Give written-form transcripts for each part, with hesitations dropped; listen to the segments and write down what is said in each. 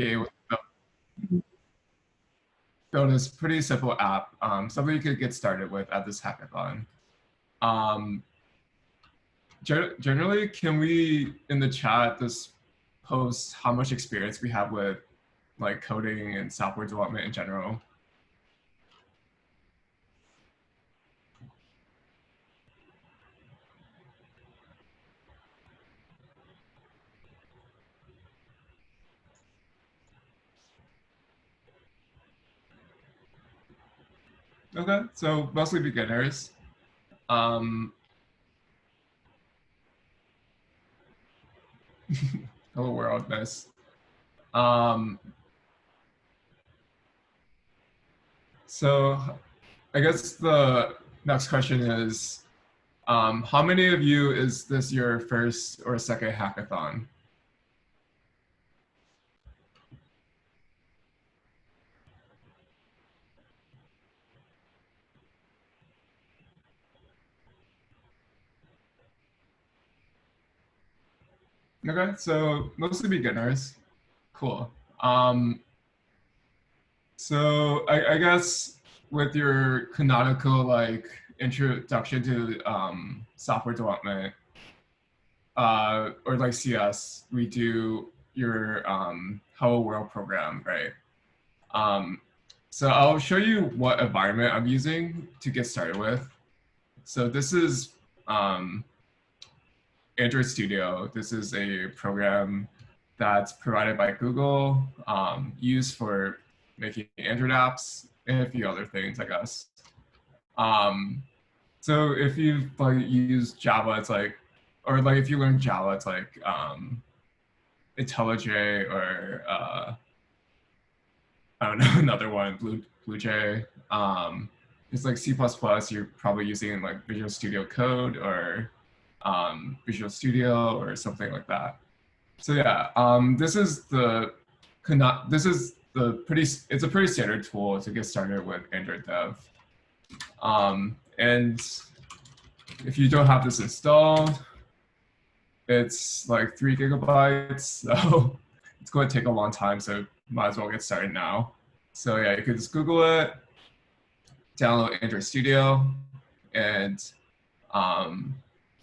Okay, build this pretty simple app, something you could get started with at this hackathon. Um, generally, can we in the chat just post how much experience we have with like coding and software development in general? Okay, so mostly beginners. Um, Hello world, nice. Um, so I guess the next question is, how many of you is this your first or second hackathon? Okay, so mostly beginners. Cool. So I guess with your canonical like introduction to software development or like CS, we do your Hello World program, right? Um, so I'll show you what environment I'm using to get started with. So this is Android Studio. This is a program that's provided by Google, used for making Android apps and a few other things, I guess. So if you like use Java, it's like, or like if you learn Java, it's like IntelliJ or I don't know another one, BlueJ. It's like C++. You're probably using like Visual Studio Code or Visual Studio or something like that. So yeah, this is the pretty, it's a pretty standard tool to get started with Android dev. And if you don't have this installed, it's like 3 gigabytes, so it's going to take a long time, so might as well get started now. So yeah, you could just Google it, download Android Studio, and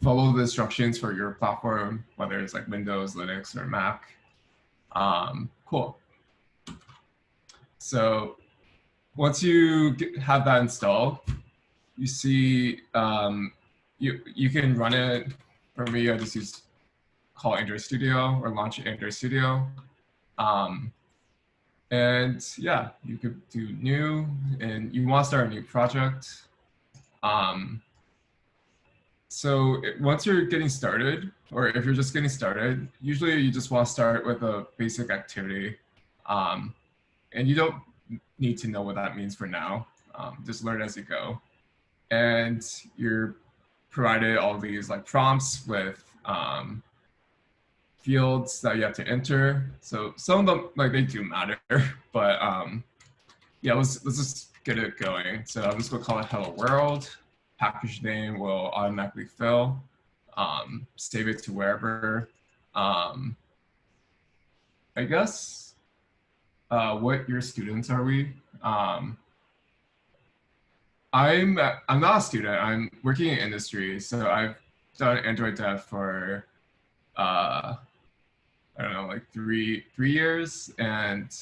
follow the instructions for your platform, whether it's like Windows, Linux, or Mac. Cool. So once you have that installed, you see you can run it. For me, I just use call Android Studio or launch Android Studio. And yeah, you could do new, and you want to start a new project. So once you're getting started, or if you're just getting started, usually you just want to start with a basic activity. And you don't need to know what that means for now. Just learn as you go. And you're provided all these like prompts with fields that you have to enter. So some of them, like they do matter, but yeah, let's just get it going. So I'm just gonna call it Hello World. Package name will automatically fill. Save it to wherever. I guess what year students are we? I'm not a student. I'm working in industry, so I've done Android dev for I don't know, like three years, and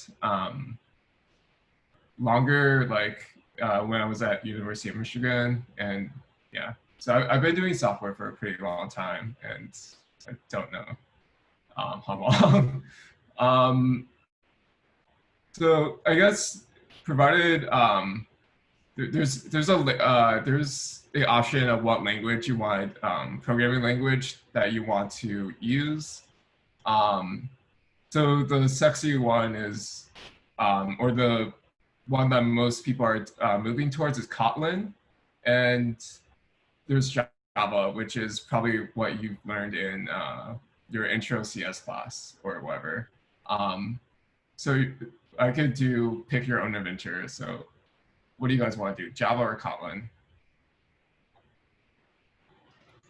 longer like when I was at University of Michigan, and yeah. So I've been doing software for a pretty long time, and I don't know how long. So I guess provided there's the option of what language you want, programming language that you want to use. So the sexy one is, or the one that most people are moving towards is Kotlin, and there's Java, which is probably what you've learned in your intro CS class or whatever. So I could do pick your own adventure. So what do you guys want to do, Java or Kotlin?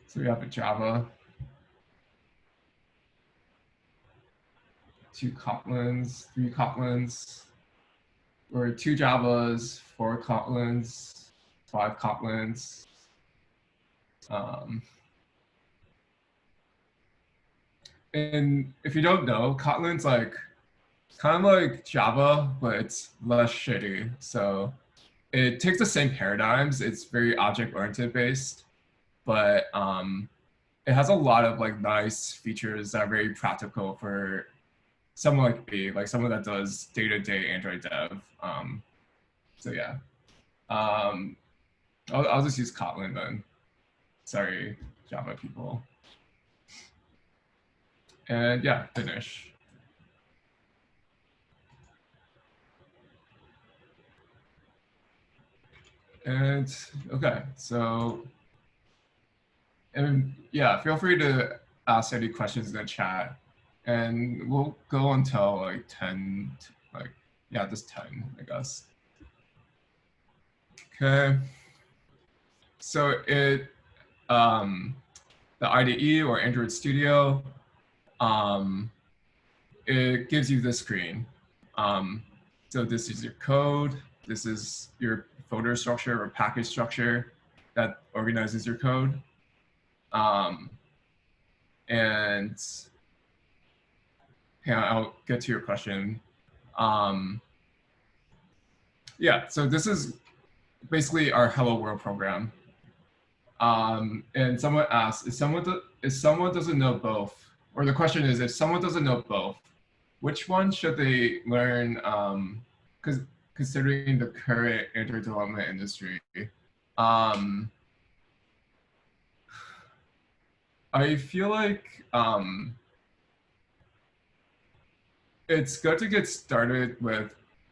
So we have a Java. 2 Kotlins, 3 Kotlins, or 2 Javas, 4 Kotlins, 5 Kotlins. And if you don't know, Kotlin's like kind of like Java, but it's less shitty. So it takes the same paradigms. It's very object-oriented based, but it has a lot of like nice features that are very practical for someone like me, like someone that does day-to-day Android dev. So yeah, I'll just use Kotlin then. Sorry, Java people. And yeah, finish. And okay, so, and yeah, feel free to ask any questions in the chat, and we'll go until like 10, like, yeah, just 10, I guess. Okay. So it, the IDE or Android Studio, it gives you this screen. So this is your code. This is your folder structure or package structure that organizes your code. And yeah, I'll get to your question. Yeah, so this is basically our Hello World program. And someone asked, if someone doesn't know both, or the question is, if someone doesn't know both, which one should they learn? Because considering the current Android development industry, I feel like it's good to get started with.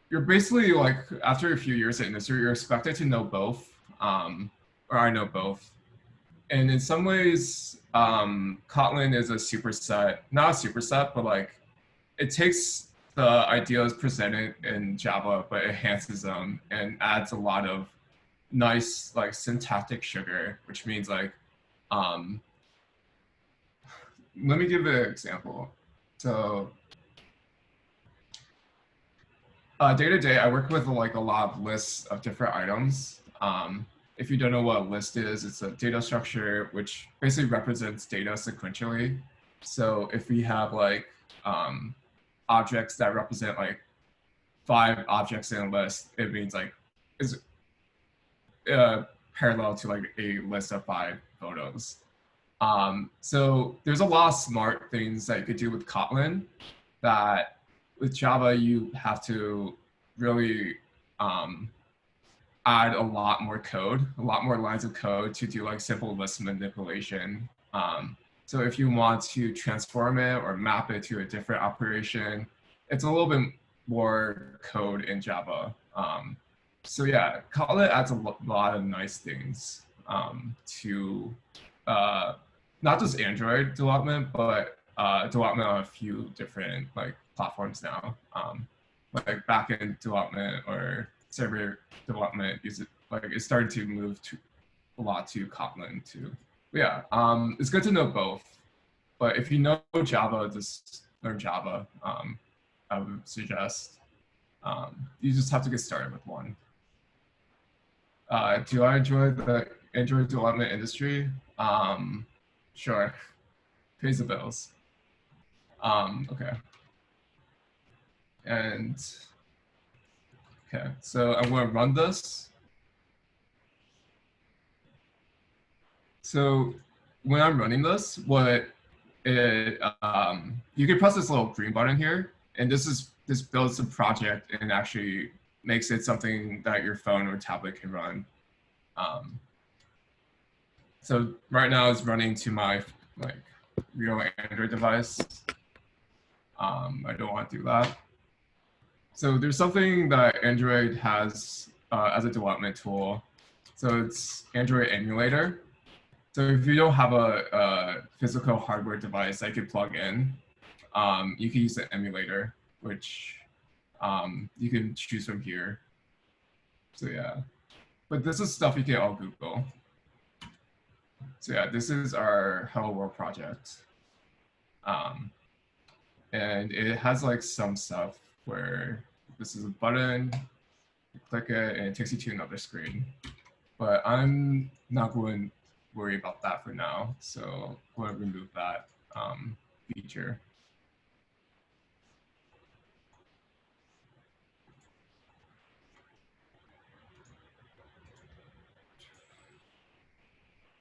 You're basically like, after a few years in industry, you're expected to know both, or I know both. And in some ways, Kotlin is a superset, not a superset, but like it takes the ideas presented in Java, but enhances them and adds a lot of nice like syntactic sugar, which means like, let me give an example. So day to day, I work with like a lot of lists of different items. If you don't know what a list is, it's a data structure which basically represents data sequentially. So if we have like objects that represent like 5 objects in a list, it means like is parallel to like a list of 5 photos. So there's a lot of smart things that you could do with Kotlin that with Java you have to really add a lot more code, a lot more lines of code to do like simple list manipulation. So if you want to transform it or map it to a different operation, it's a little bit more code in Java. So yeah, Kotlin adds a lot of nice things to not just Android development, but development on a few different like platforms now. Like backend development or server development is like it's starting to move to a lot to Kotlin too. But yeah, it's good to know both. But if you know Java, just learn Java. I would suggest you just have to get started with one. Do I enjoy the Android development industry? Sure, pays the bills. Okay. And okay, so I'm going to run this. So when I'm running this, what it you can press this little green button here, and this builds the project and actually makes it something that your phone or tablet can run. So right now it's running to my like real Android device. I don't want to do that. So there's something that Android has as a development tool. So it's Android Emulator. So if you don't have a physical hardware device that you can plug in, you can use the emulator, which you can choose from here. So yeah, but this is stuff you can all Google. So yeah, this is our Hello World project. and it has like some stuff where this is a button, you click it, and it takes you to another screen. But I'm not going to worry about that for now, so I'm going to remove that feature.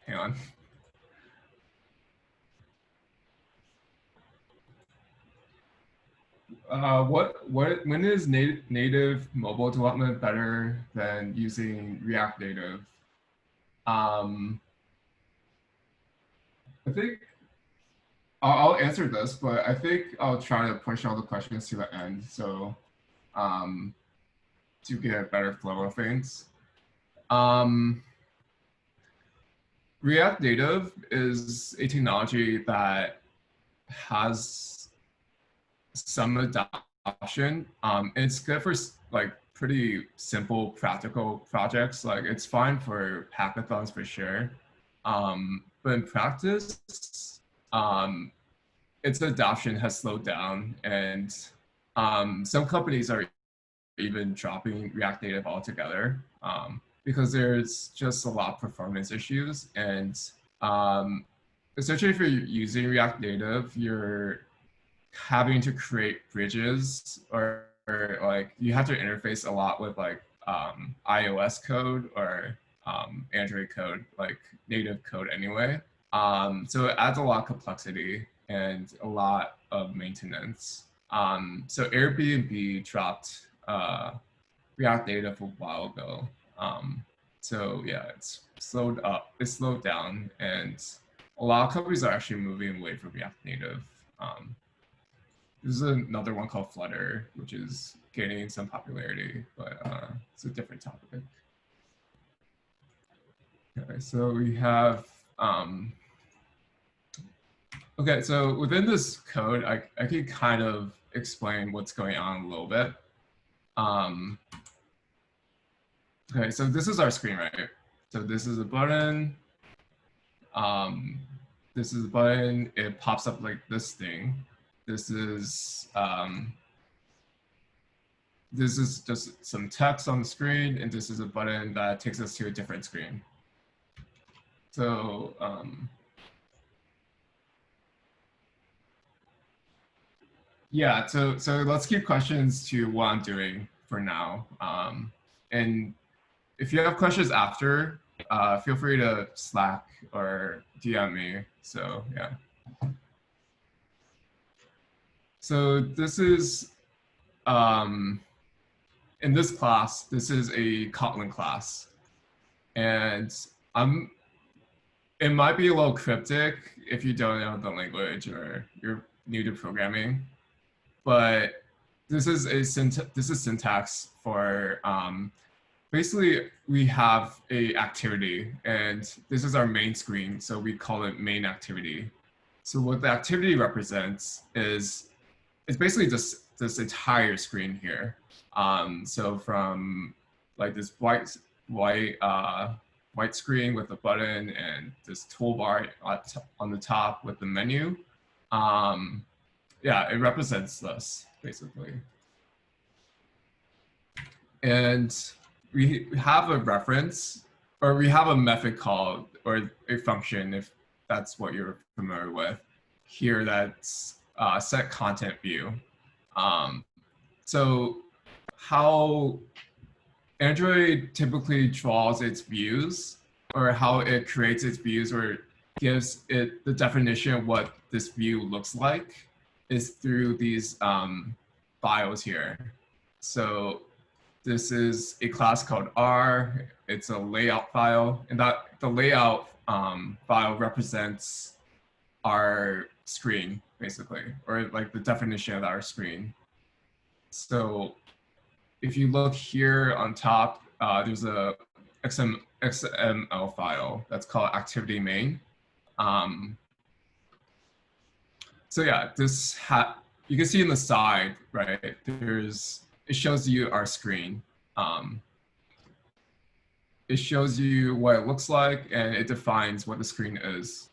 Hang on. When is native mobile development better than using React Native? I think I'll answer this, but I think I'll try to push all the questions to the end, so to get a better flow of things. React Native is a technology that has some adoption. It's good for like pretty simple practical projects. Like it's fine for hackathons for sure. But in practice, its adoption has slowed down, and some companies are even dropping React Native altogether because there's just a lot of performance issues. And especially if you're using React Native, you're having to create bridges, or like you have to interface a lot with like iOS code or Android code, like native code anyway. So it adds a lot of complexity and a lot of maintenance. So Airbnb dropped React Native a while ago. So yeah, it's slowed down, and a lot of companies are actually moving away from React Native. There's another one called Flutter, which is gaining some popularity, but it's a different topic. Okay, so we have, okay, so within this code, I can kind of explain what's going on a little bit. Okay, so this is our screen, right? So this is a button. This is a button. It pops up like this thing. This is just some text on the screen, and this is a button that takes us to a different screen. So yeah, so let's keep questions to what I'm doing for now. And if you have questions after, feel free to Slack or DM me. So yeah. So this is, in this class, this is a Kotlin class. And it might be a little cryptic if you don't know the language or you're new to programming, but this is syntax for, basically we have a activity, and this is our main screen, so we call it main activity. So what the activity represents is, it's basically just this entire screen here. So from like this white screen with a button and this toolbar on the top with the menu. Yeah, it represents this basically. And we have a reference, or we have a method called, or a function, if that's what you're familiar with here, that's set content view. So how Android typically draws its views, or how it creates its views, or gives it the definition of what this view looks like, is through these files here. So this is a class called R. It's a layout file, and that the layout file represents our screen, basically, or like the definition of our screen. So if you look here on top, there's a XML file that's called activity main. So yeah, you can see in the side, right? It shows you our screen. It shows you what it looks like, and it defines what the screen is.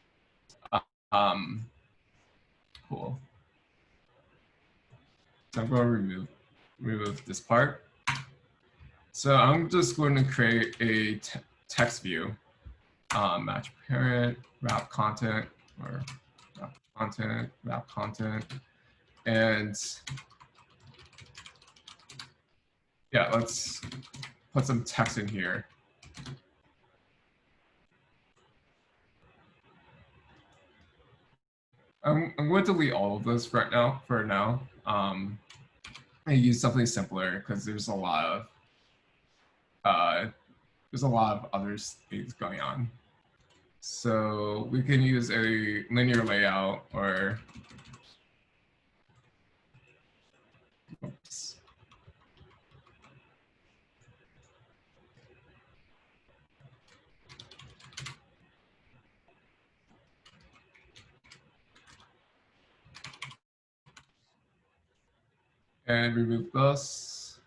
Cool. So I'm going to remove this part. So I'm just going to create a text view, match parent, wrap content, or wrap content, and yeah, let's put some text in here. I'm going to delete all of this right now. For now, I use something simpler because there's a lot of other things going on. So we can use a linear layout or oops. And remove this.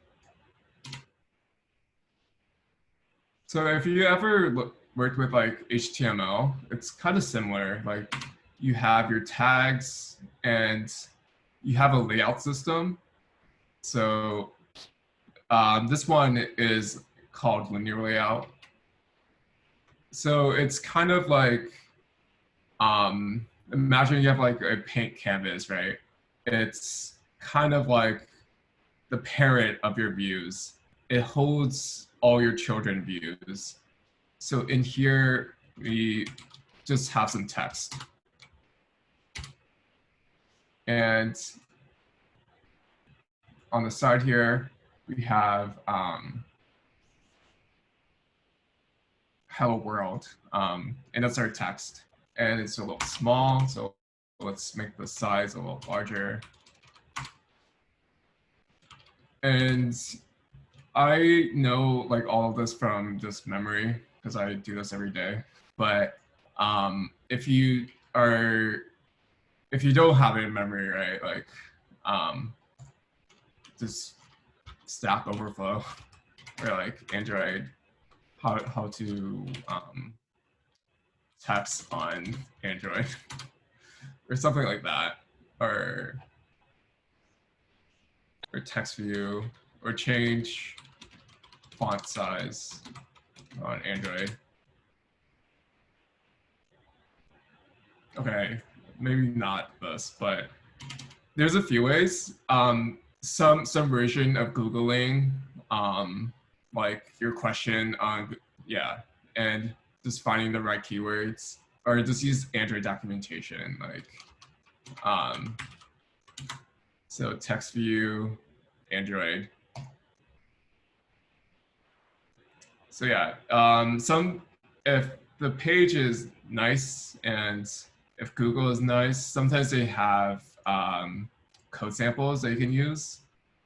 So if you ever worked with like HTML, it's kind of similar. Like you have your tags and you have a layout system. So this one is called linear layout. So it's kind of like, imagine you have like a paint canvas, right? It's kind of like the parent of your views. It holds all your children views. So in here, we just have some text. And on the side here, we have hello world, and that's our text. And it's a little small, so let's make the size a little larger. And I know like all of this from just memory because I do this every day. But if you don't have it in memory, right, like just Stack Overflow or like Android, how to text on Android or something like that, or TextView, or change font size on Android. Okay, maybe not this, but there's a few ways. Some version of Googling like your question on, yeah, and just finding the right keywords, or just use Android documentation, like so TextView, Android. So yeah, if the page is nice and if Google is nice, sometimes they have code samples that you can use.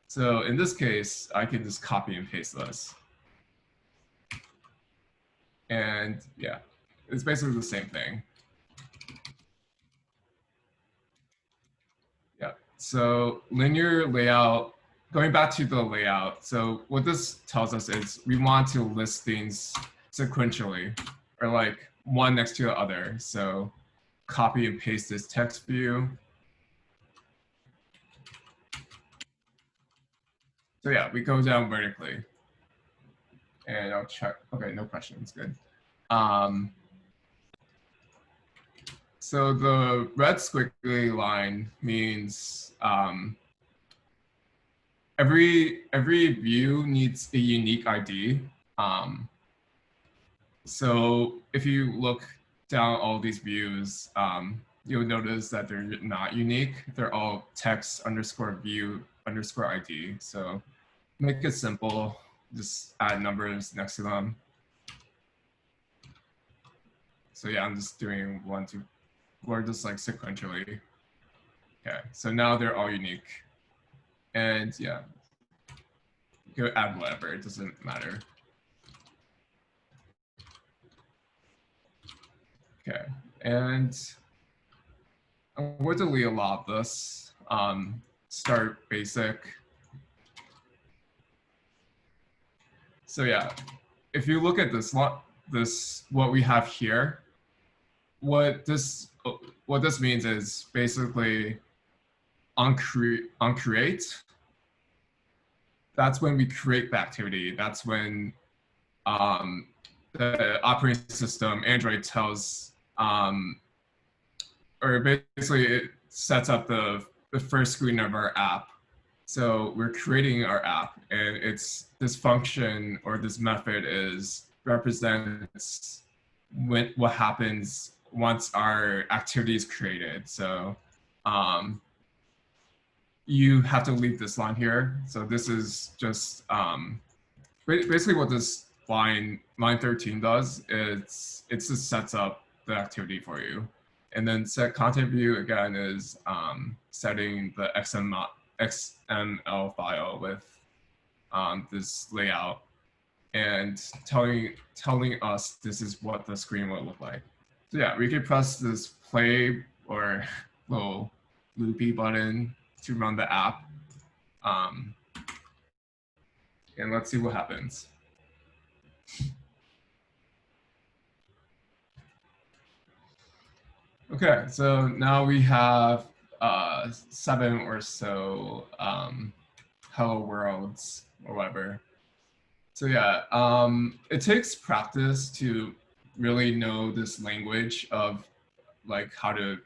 So in this case, I can just copy and paste this. And yeah, it's basically the same thing. Yeah, so linear layout, going back to the layout. So what this tells us is we want to list things sequentially, or like one next to the other. So copy and paste this text view. So yeah, we go down vertically. And I'll check. Okay, no questions. Good. So the red squiggly line means every view needs a unique ID. So if you look down all these views, you'll notice that they're not unique. They're all text _ view _ ID. So make it simple. Just add numbers next to them. So yeah, I'm just doing 1, 2, or just like sequentially. Okay, so now they're all unique. And yeah, you can add whatever, it doesn't matter. Okay, and I'm going to delete a lot of this. Start basic. So yeah, if you look at this what we have here, what this means is basically on create, that's when we create the activity. That's when the operating system, Android, tells, or basically it sets up the first screen of our app. So we're creating our app, and it's this function or this method represents what happens once our activity is created. So you have to leave this line here. So this is just basically what this line 13 does. It just sets up the activity for you. And then set content view again is setting the XML file with this layout and telling us this is what the screen will look like. So yeah, we could press this play or little loopy button to run the app. And let's see what happens. Okay, so now we have 7 or so hello worlds or whatever. So yeah, it takes practice to really know this language of like how to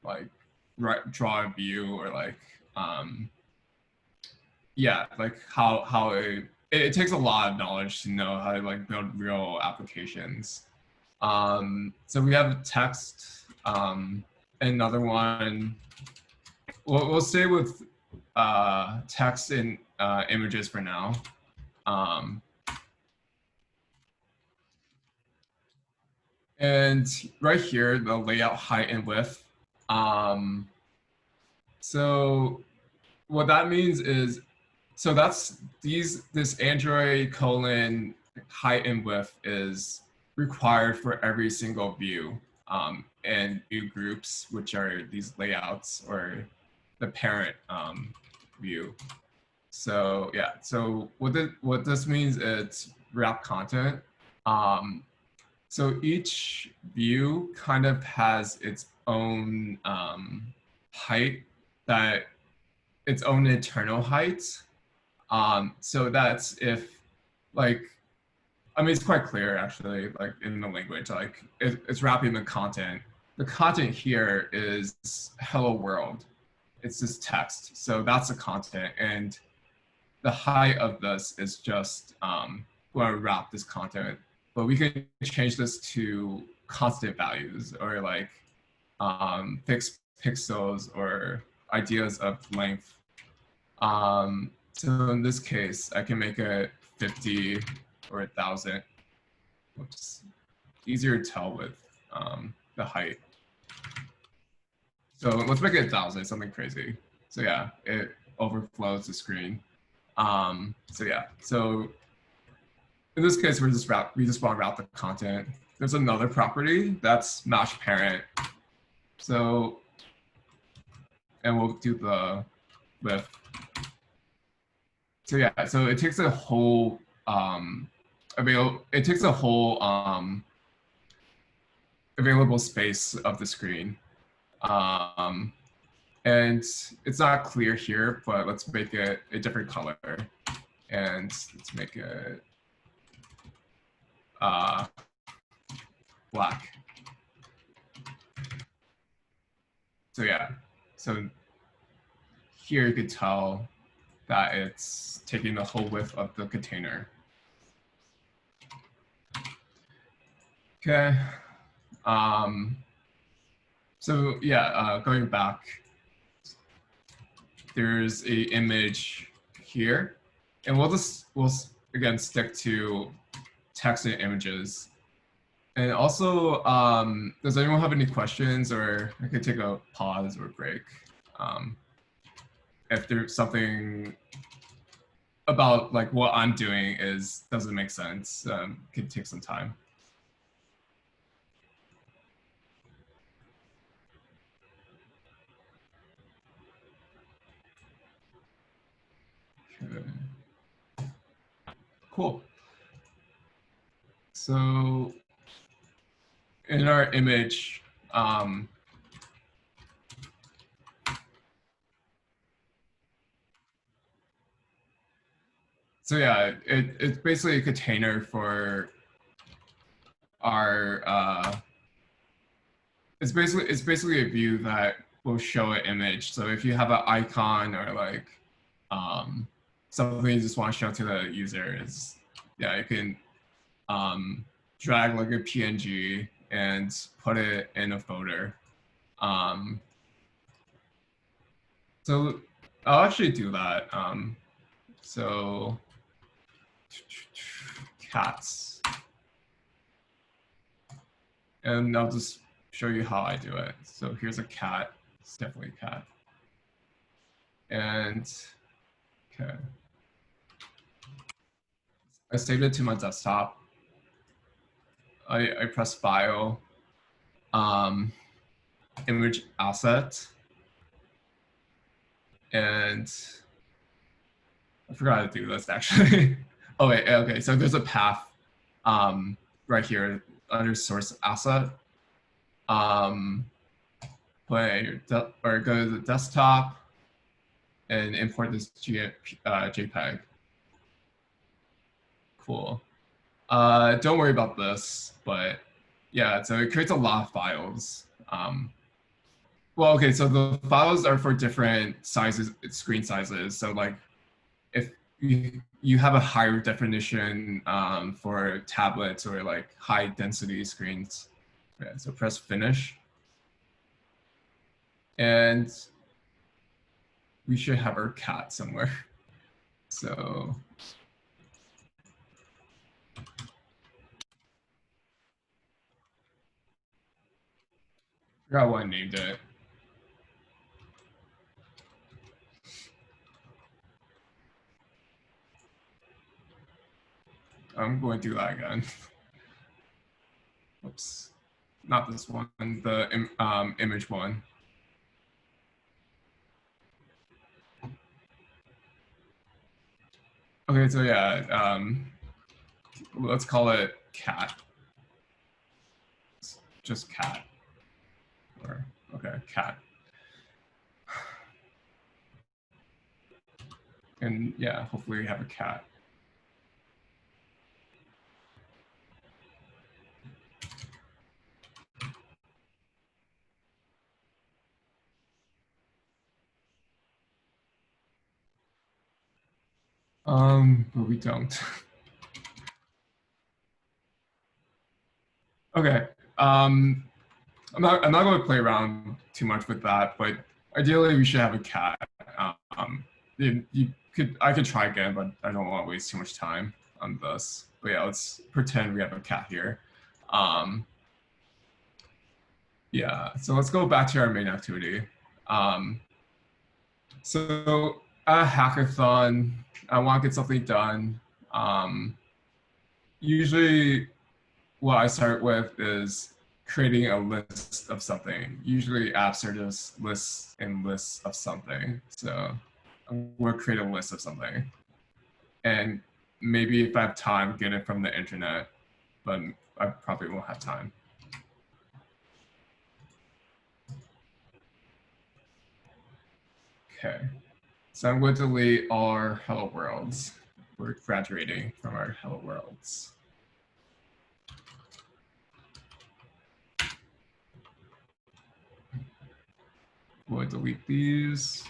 like draw a view or like yeah, like how it takes a lot of knowledge to know how to like build real applications. So we have text. Another one, we'll stay with text and images for now. And right here, the layout height and width. So what that means is, so that's this Android : height and width is required for every single view. And view groups, which are these layouts or the parent view. So yeah, so what this means is wrap content. So each view kind of has its own height, its own internal height. So that's if like, I mean, it's quite clear actually, like in the language, like it's wrapping the content. The content here is hello world. It's just text. So that's the content. And the height of this is just where I wrap this content. But we can change this to constant values or like fixed pixels or ideas of length. So in this case, I can make it 50 or 1,000. Whoops. Easier to tell with the height. So let's make it 1,000, something crazy. So yeah, it overflows the screen. So yeah, so in this case, we just want to route the content. There's another property that's match parent. So, and we'll do the width. So yeah, so it takes a whole available space of the screen. And it's not clear here, but let's make it a different color. And let's make it black. So yeah, so here you could tell that it's taking the whole width of the container. Okay. So yeah, going back, there's a image here, and we'll again stick to text and images. And also, does anyone have any questions, or I could take a pause or break if there's something about like what I'm doing doesn't make sense. Could take some time. Okay. Cool. So in our image, So yeah, it's basically a container for our. It's basically a view that will show an image. So if you have an icon or like something you just want to show to the user, is yeah, you can drag like a PNG and put it in a folder. So I'll actually do that. So cats, and I'll just show you how I do it. So here's a cat. It's definitely a cat. And okay, I saved it to my desktop. I press File, Image Asset, and I forgot to do this actually. Oh wait, okay. So there's a path right here under Source Asset. Play or go to the desktop and import this JPEG. Cool. Don't worry about this, but yeah, so it creates a lot of files. Well, okay, so the files are for different sizes, screen sizes. So like if you have a higher definition for tablets or like high density screens. Okay, so press finish. And we should have our cat somewhere. So I forgot what I named it. I'm going to do that again. Oops, not this one, the image one. Okay, so yeah, let's call it cat. Just cat. Or okay, cat. And yeah, hopefully we have a cat. But we don't. Okay. I'm not going to play around too much with that, but ideally we should have a cat. I could try again, but I don't want to waste too much time on this. But yeah, let's pretend we have a cat here. Yeah, so let's go back to our main activity. So at a hackathon, I want to get something done. Usually what I start with is creating a list of something. Usually apps are just lists and lists of something. So we'll create a list of something. And maybe if I have time, get it from the internet, but I probably won't have time. Okay, so I'm going to delete our hello worlds. We're graduating from our hello worlds. We'll delete these.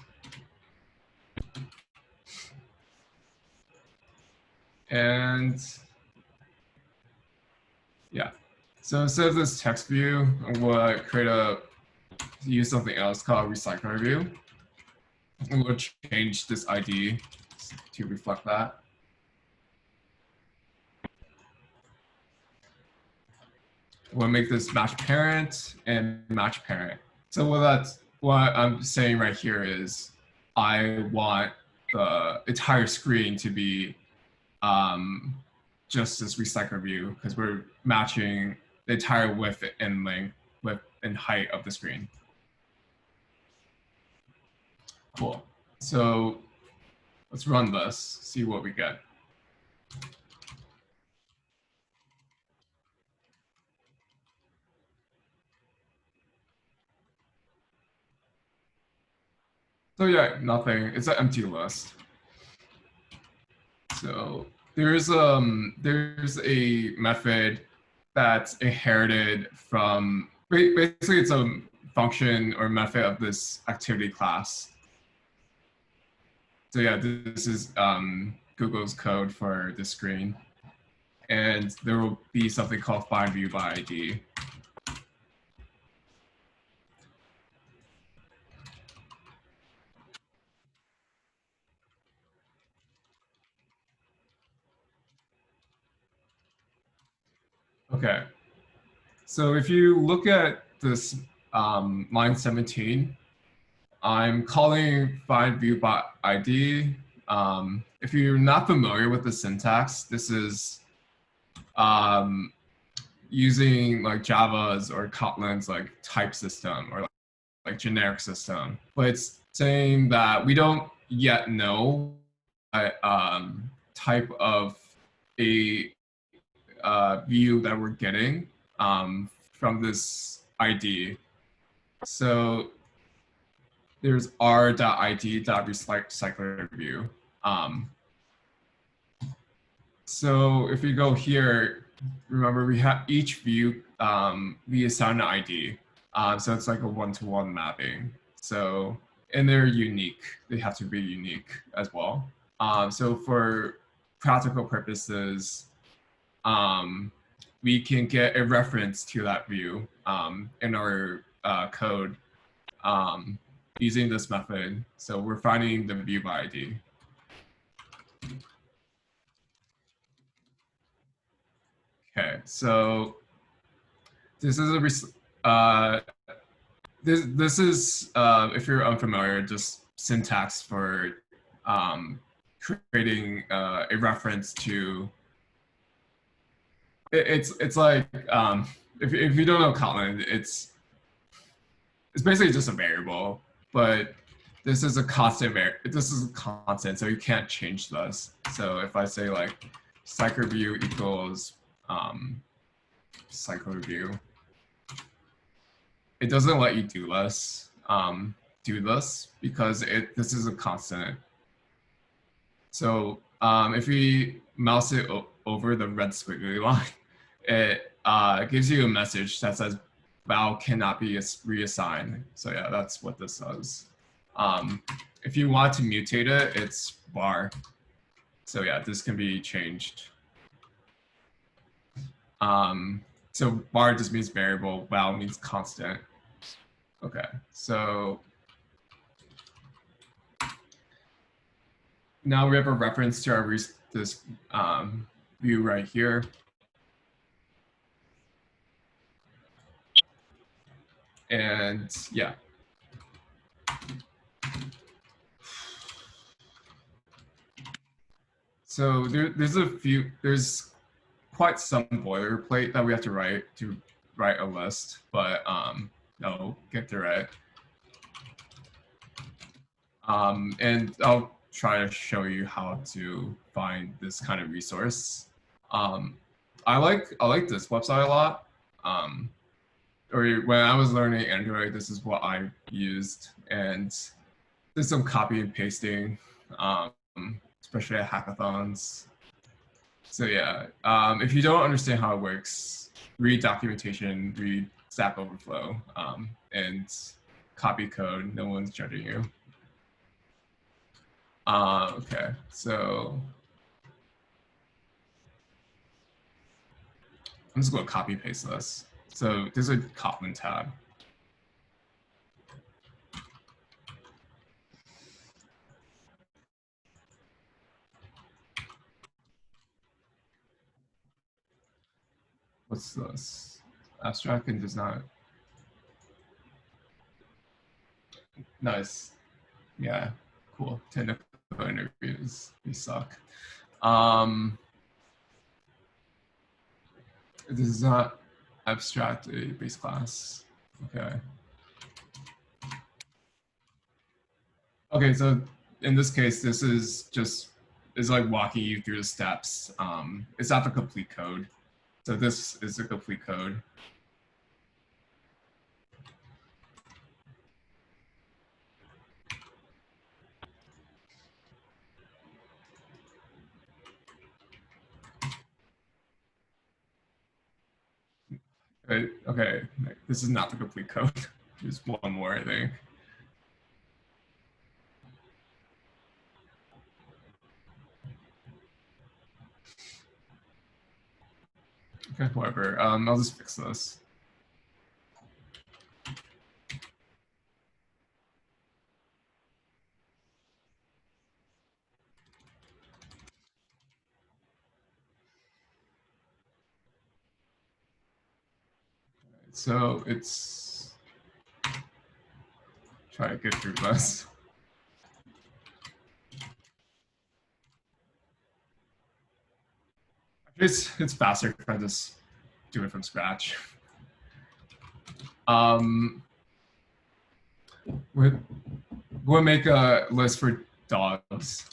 And yeah, so instead of this text view, we'll use something else called RecyclerView. And we'll change this ID to reflect that. We'll make this match parent and match parent. So what I'm saying right here is I want the entire screen to be just this recycler view because we're matching the entire width and length, width and height of the screen. Cool. So let's run this, see what we get. So yeah, nothing. It's an empty list. So there's a method that's inherited from, basically it's a function or method of this activity class. So yeah, this is Google's code for the screen. And there will be something called findView by ID. Okay. So if you look at this line 17, I'm calling findView by ID. If you're not familiar with the syntax, this is using like Java's or Kotlin's like type system or like generic system. But it's saying that we don't yet know what type of a view that we're getting from this ID. So there's r.id.RecyclerView. So if you go here, remember we have each view, we assign an ID. So it's like a one-to-one mapping. So, and they're unique. They have to be unique as well. So for practical purposes, we can get a reference to that view in our code using this method. So we're finding the view by ID. Okay, so this is this is if you're unfamiliar, just syntax for creating a reference to. It's like if you don't know Kotlin, it's basically just a variable, but this is a constant this is a constant, so you can't change this. So if I say like RecyclerView equals RecyclerView, it doesn't let you do this because this is a constant. So if we mouse it over the red squiggly line, it gives you a message that says val cannot be reassigned. So yeah, that's what this does. If you want to mutate it, it's var. So yeah, this can be changed. So var just means variable, val means constant. Okay, so now we have a reference to our this view right here. And yeah. So there's quite some boilerplate that we have to write a list, but no, get through it. And I'll try to show you how to find this kind of resource. I like this website a lot. Or when I was learning Android, this is what I used, and there's some copy and pasting, especially at hackathons. So yeah, if you don't understand how it works, read documentation, read Stack Overflow, and copy code. No one's judging you. Okay, so I'm just going to copy paste this. So there's a Kotlin tab. What's this? Abstract and does not. Nice. Yeah, cool. Technical interviews, we suck. This is not abstract a base class. Okay. Okay, so in this case, this is like walking you through the steps. It's not the complete code. So this is the complete code. Okay, this is not the complete code. There's one more, I think. Okay, whatever. I'll just fix this. So it's try to get through this. It's faster if I just do it from scratch. We'll make a list for dogs.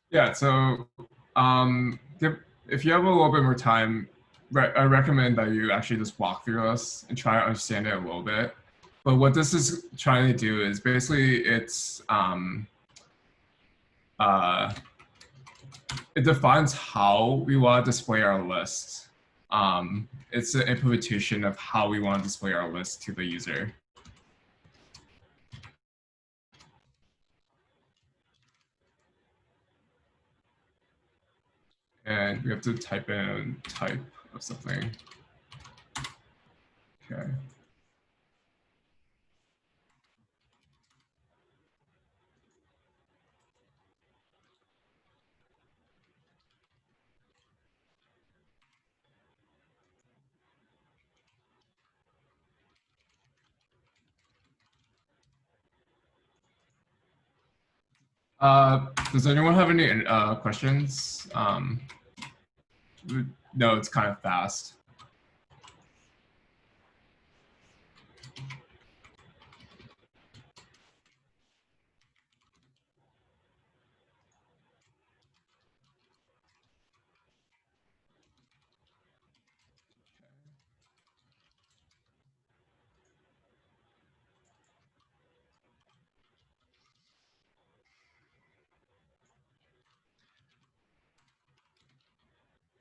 Yeah, so if you have a little bit more time, I recommend that you actually just walk through this and try to understand it a little bit. But what this is trying to do is basically it defines how we want to display our list. It's an implementation of how we want to display our list to the user. And we have to type in type of something. Okay. Does anyone have any questions? No, it's kind of fast.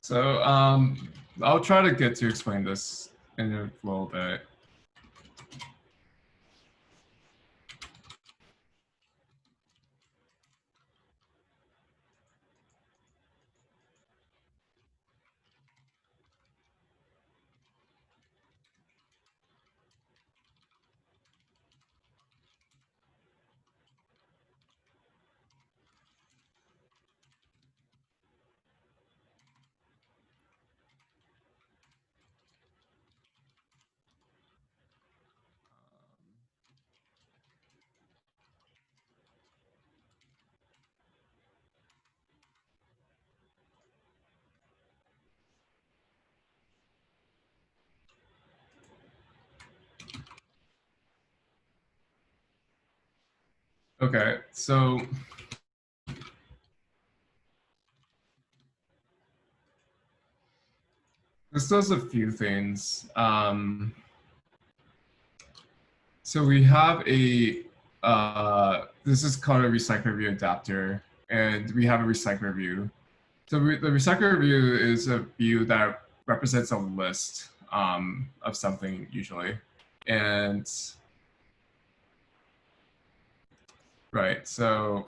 So I'll try to get to explain this in a little bit. Okay, so this does a few things. So we have a, this is called a RecyclerView adapter, and we have a RecyclerView. So the RecyclerView is a view that represents a list of something usually. And right, so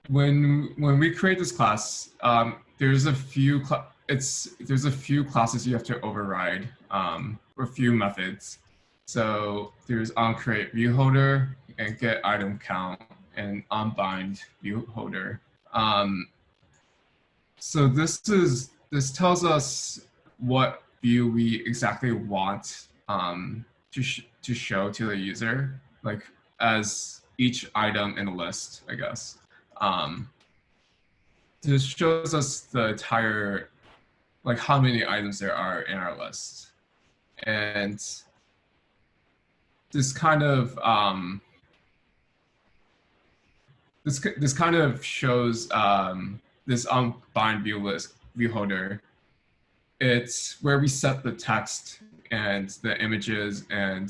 when we create this class, there's a few there's a few classes you have to override, or a few methods. So there's onCreate view holder and get item count and onBind view holder. So this tells us what view we exactly want to show to the user, like as each item in a list, I guess. This shows us the entire like how many items there are in our list. And this kind of this kind of shows this unbind view list view holder. It's where we set the text and the images and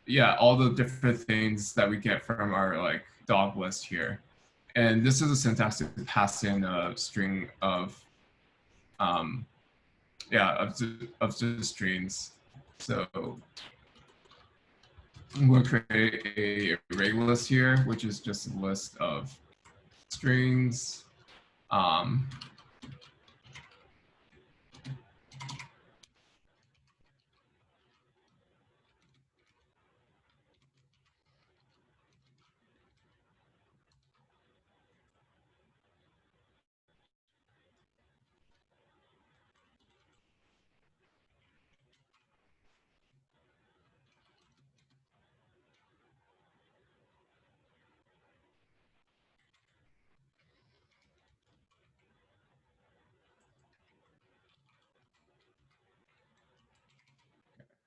yeah, all the different things that we get from our like dog list here. And this is a syntax to pass in a string of yeah, of the strings. So we'll create a array list here, which is just a list of strings.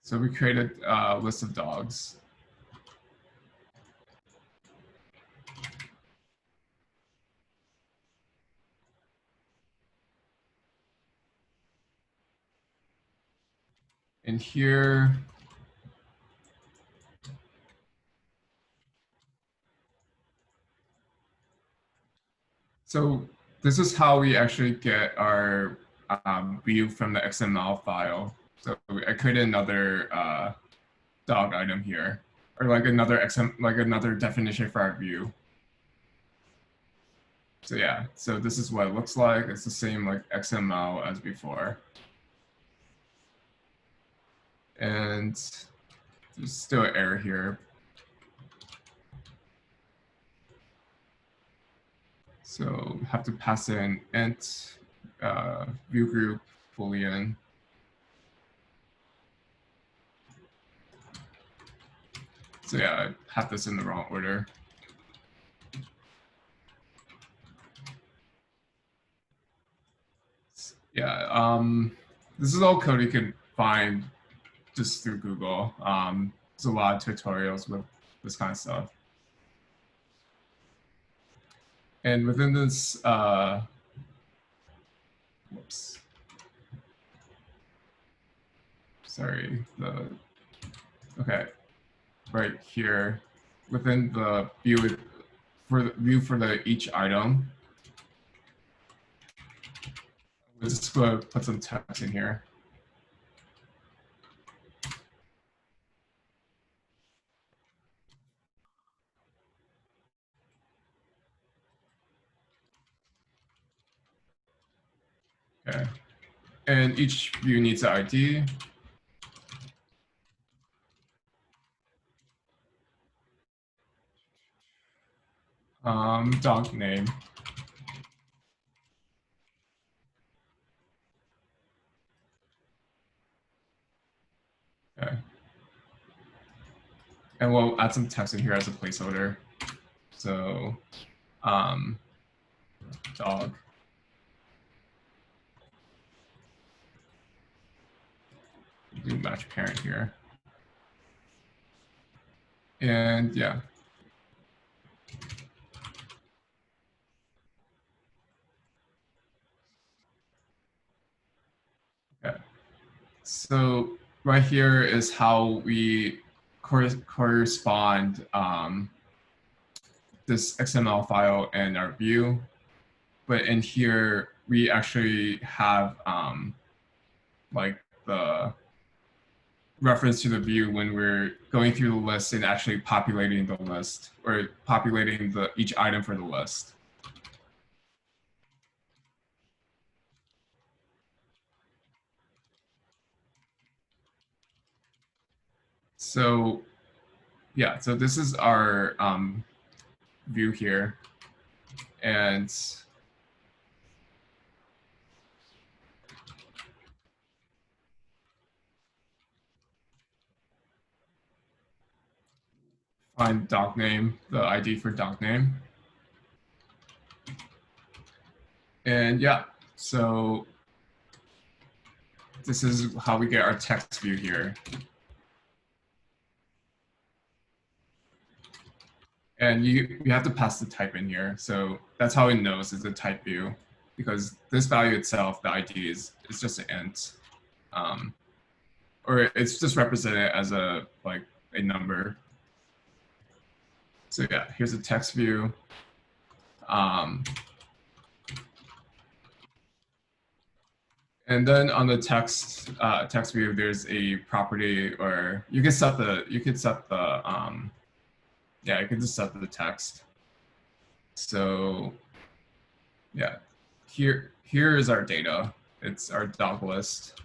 So we created a list of dogs. And here, so this is how we actually get our view from the XML file. So I created another dog item here, or like another definition for our view. So yeah, so this is what it looks like. It's the same like XML as before. And there's still an error here. So have to pass in int view group boolean. So yeah, I have this in the wrong order. Yeah, this is all code you can find just through Google. There's a lot of tutorials with this kind of stuff. And within this, whoops, sorry, okay, right here, within the view for the each item, let's just go put some text in here. Okay, and each view needs an ID. Dog name. Okay. And we'll add some text in here as a placeholder. So, dog. Do match parent here. And yeah. Okay. So right here is how we correspond this XML file and our view. But in here, we actually have like the reference to the view when we're going through the list and actually populating the list or populating each item for the list. So yeah, so this is our view here. And find dog name, the ID for dog name. And yeah, So this is how we get our text view here. And you have to pass the type in here. So that's how it knows it's a type view, because this value itself, the ID is just an int. Or it's just represented as a number. So yeah, here's a text view. And then on the text view, there's a property, or you can set the you can just set the text. So yeah, here is our data. It's our dog list,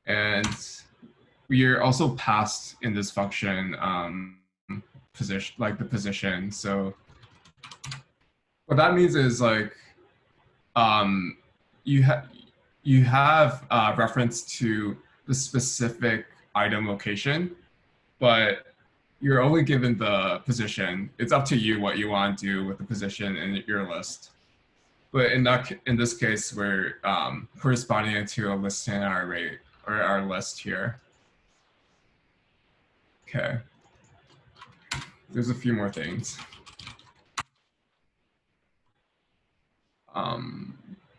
and we are also passed in this function position, like the position. So what that means is you have reference to the specific item location, but you're only given the position. It's up to you what you want to do with the position in your list. But in this case, we're corresponding to a list in our array, or our list here. Okay. There's a few more things.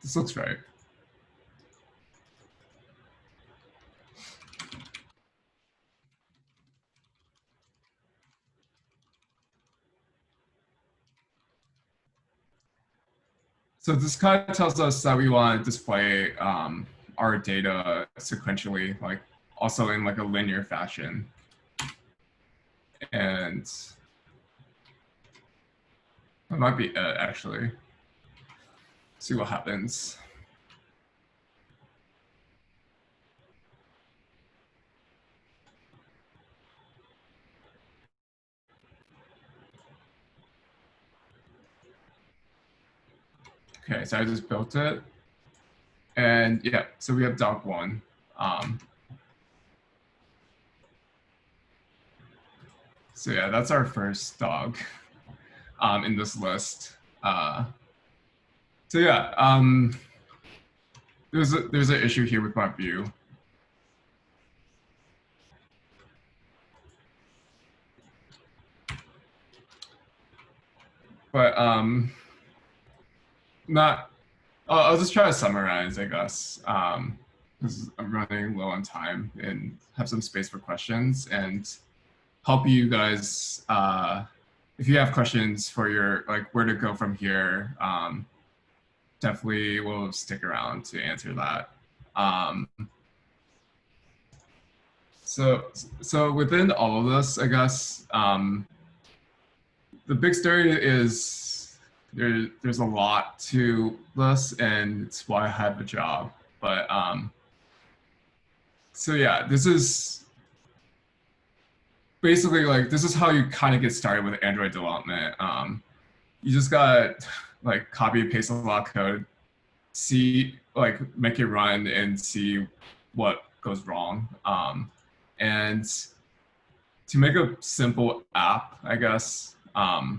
This looks right. So this kind of tells us that we want to display our data sequentially, also in a linear fashion. And that might be it, actually. See what happens. Okay, so I just built it. And yeah, so we have dog one. So yeah, that's our first dog in this list. So yeah, there's an issue here with my view. But I'll just try to summarize, I guess, because I'm running low on time and have some space for questions, and help you guys if you have questions for your where to go from here. Definitely will stick around to answer that. So within all of this, I guess the big story is there's a lot to this, and it's why I have a job. But so yeah, this is basically this is how you kind of get started with Android development. You just gotta copy and paste a lot of code, see make it run and see what goes wrong. And to make a simple app, I guess, yeah,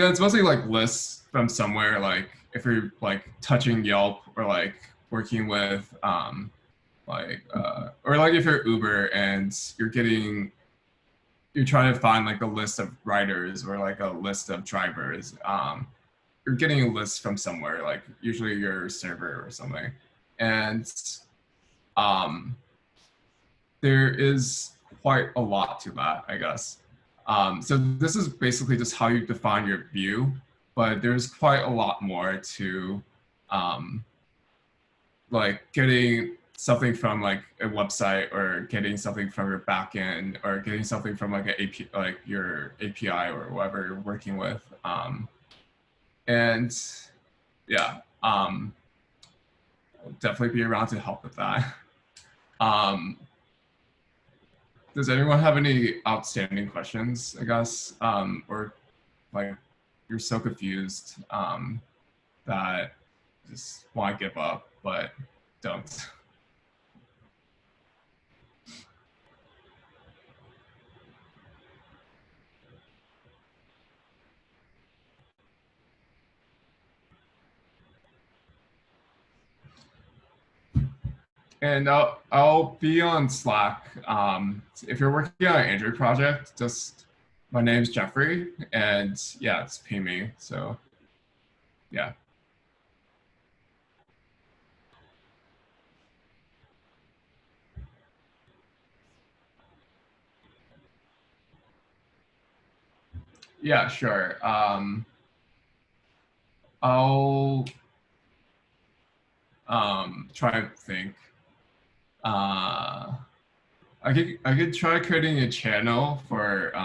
it's mostly lists from somewhere, if you're touching Yelp, or working with or if you're Uber and you're trying to find a list of riders, or a list of drivers. You're getting a list from somewhere, usually your server or something. And there is quite a lot to that, I guess. So this is basically just how you define your view, but there's quite a lot more to getting something from a website, or getting something from your backend, or getting something from an API, your API, or whatever you're working with. And yeah, I'll definitely be around to help with that. Does anyone have any outstanding questions, I guess? Or you're so confused that just want to give up, but don't. And I'll be on Slack. If you're working on an Android project, just my name's Jeffrey, and yeah, it's pay me. So yeah. Yeah, sure. I'll try to think. I could try creating a channel for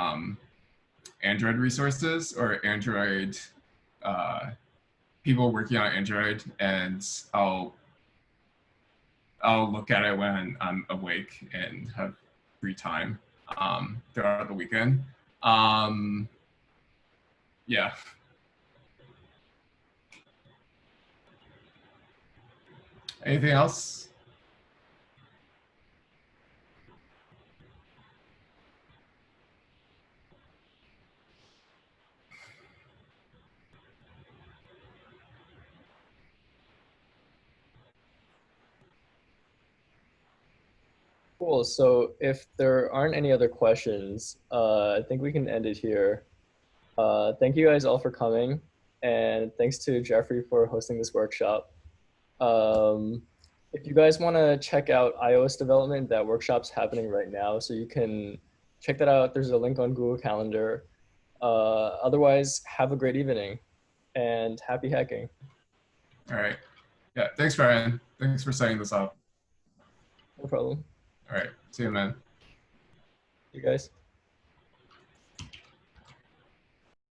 Android resources or Android uh, people working on Android, and I'll look at it when I'm awake and have free time throughout the weekend. Um, yeah. Anything else? Cool. So if there aren't any other questions, I think we can end it here. Thank you guys all for coming, and thanks to Jeffrey for hosting this workshop. Um, if you guys want to check out iOS development, that workshop's happening right now, so you can check that out. There's a link on Google Calendar. Otherwise, have a great evening and happy hacking. All right. Yeah. Thanks, Ryan. Thanks for setting this up. No problem. All right. See you, man. You guys.